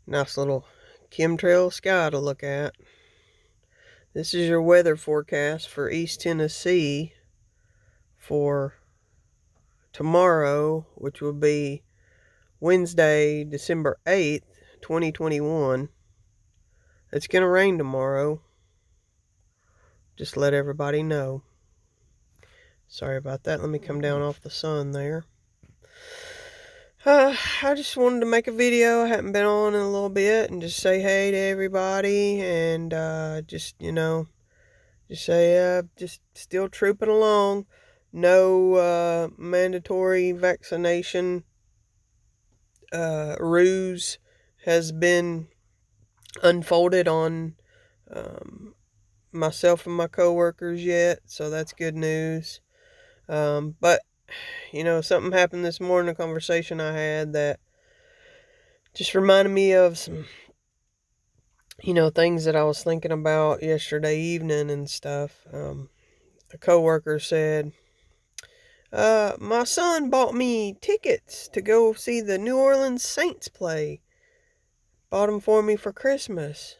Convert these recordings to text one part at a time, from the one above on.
Nice little chemtrail sky to look at. This is your weather forecast for East Tennessee for tomorrow, which will be Wednesday, December 8th, 2021. It's going to rain tomorrow. Just let everybody know. Sorry about that. Let me come down off the sun there. I just wanted to make a video. I haven't been on in a little bit and just say hey to everybody and just say just still trooping along. No mandatory vaccination ruse has been unfolded on myself and my coworkers yet, so that's good news. But something happened this morning, a conversation I had that just reminded me of some, things that I was thinking about yesterday evening and stuff. A coworker said, my son bought me tickets to go see the New Orleans Saints play. Bought them for me for Christmas.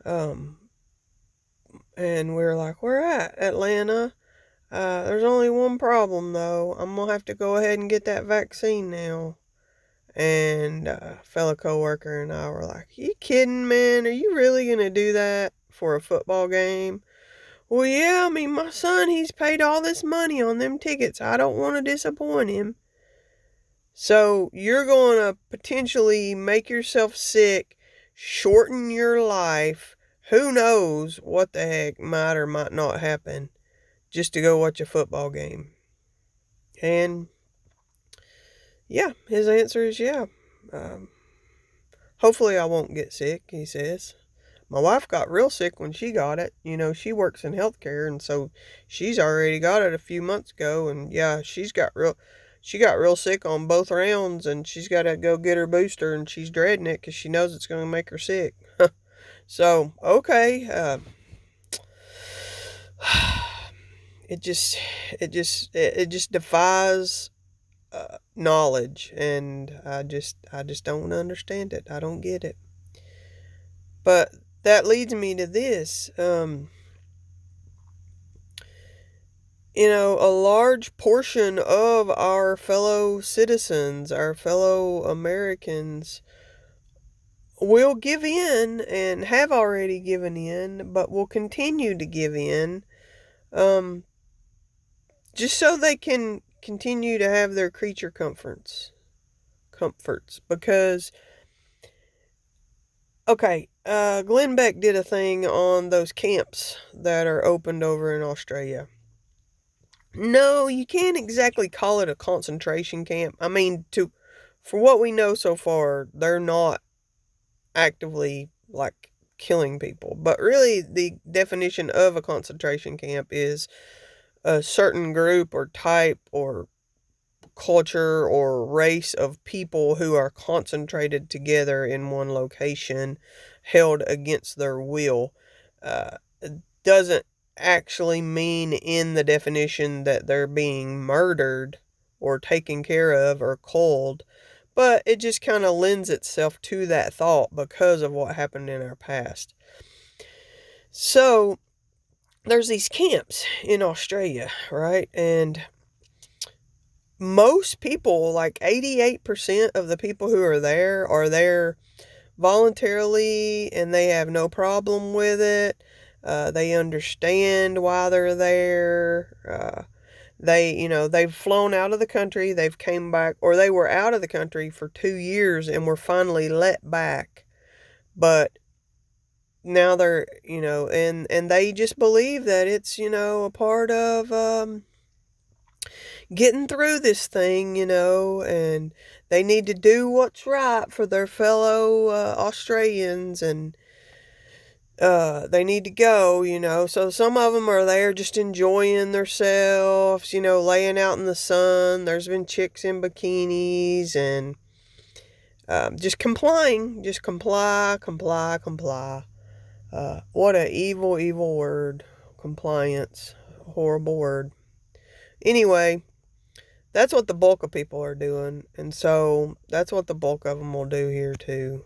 And we were like, where at? Atlanta. There's only one problem, though. I'm going to have to go ahead and get that vaccine now. And a fellow coworker and I were like, you kidding, man? Are you really going to do that for a football game? Well, yeah, I mean, my son, he's paid all this money on them tickets. I don't want to disappoint him. So you're going to potentially make yourself sick, shorten your life. Who knows what the heck might or might not happen just to go watch a football game. And yeah, his answer is yeah. Hopefully I won't get sick, he says. My wife got real sick when she got it. She works in healthcare, and so she's already got it a few months ago. And yeah, she got real sick on both rounds, and she's got to go get her booster, and she's dreading it because she knows it's going to make her sick. So okay, it just defies knowledge, and I just don't understand it. I don't get it. But that leads me to this. A large portion of our fellow citizens, our fellow Americans, will give in and have already given in, but will continue to give in, just so they can continue to have their creature comforts. Because, okay, Glenn Beck did a thing on those camps that are opened over in Australia. No, you can't exactly call it a concentration camp. I mean, for what we know so far, they're not actively, like, killing people. But really, the definition of a concentration camp is a certain group or type or culture or race of people who are concentrated together in one location, held against their will. It doesn't actually mean in the definition that they're being murdered or taken care of or culled, but it just kind of lends itself to that thought because of what happened in our past. So there's these camps in Australia, right? And most people, like 88% of the people who are there voluntarily, and they have no problem with it. They understand why they're there. They've flown out of the country, they've came back, or they were out of the country for 2 years and were finally let back. But now they're, and they just believe that it's, a part of getting through this thing, and they need to do what's right for their fellow Australians, and they need to go. So some of them are there just enjoying themselves, laying out in the sun. There's been chicks in bikinis and just complying. Just comply. What a evil, evil word. Compliance. Horrible word. Anyway, that's what the bulk of people are doing. And so that's what the bulk of them will do here too.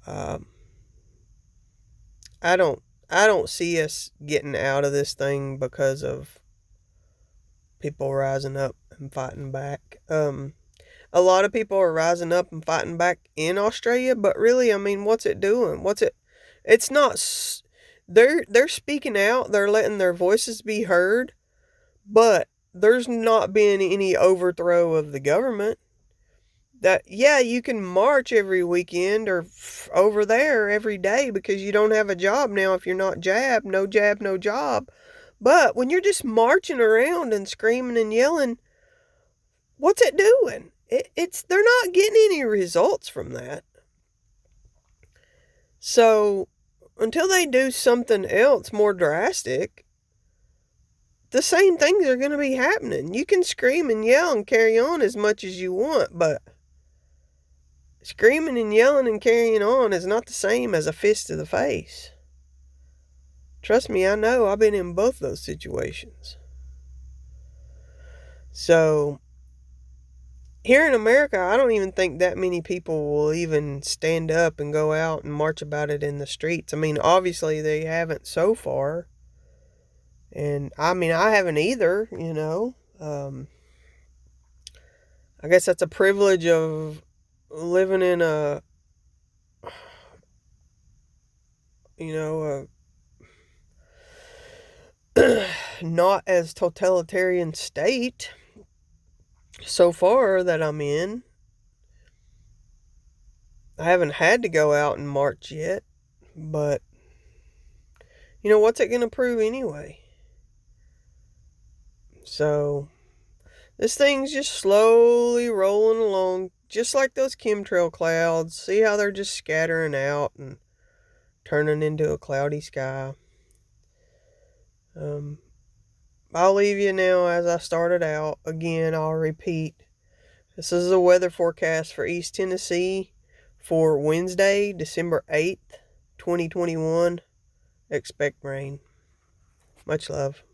Um, I don't see us getting out of this thing because of people rising up and fighting back. A lot of people are rising up and fighting back in Australia, but really, I mean, what's it doing? It's not, they're speaking out, they're letting their voices be heard, but there's not been any overthrow of the government. That, yeah, you can march every weekend or over there every day because you don't have a job now if you're not jabbed. No jab, no job. But when you're just marching around and screaming and yelling, what's it doing? They're not getting any results from that. So until they do something else more drastic, the same things are going to be happening. You can scream and yell and carry on as much as you want, but screaming and yelling and carrying on is not the same as a fist to the face. Trust me, I know. I've been in both those situations. So, here in America, I don't even think that many people will even stand up and go out and march about it in the streets. I mean, obviously they haven't so far. And, I mean, I haven't either, you know. I guess that's a privilege of living in a, you know, a not as totalitarian state so far that I'm in. I haven't had to go out and march yet, but you know, what's it going to prove anyway? So, this thing's just slowly rolling along, just like those chemtrail clouds. See how they're just scattering out and turning into a cloudy sky. I'll leave you now as I started out. Again, I'll repeat. This is the weather forecast for East Tennessee for Wednesday, December 8th, 2021. Expect rain. Much love.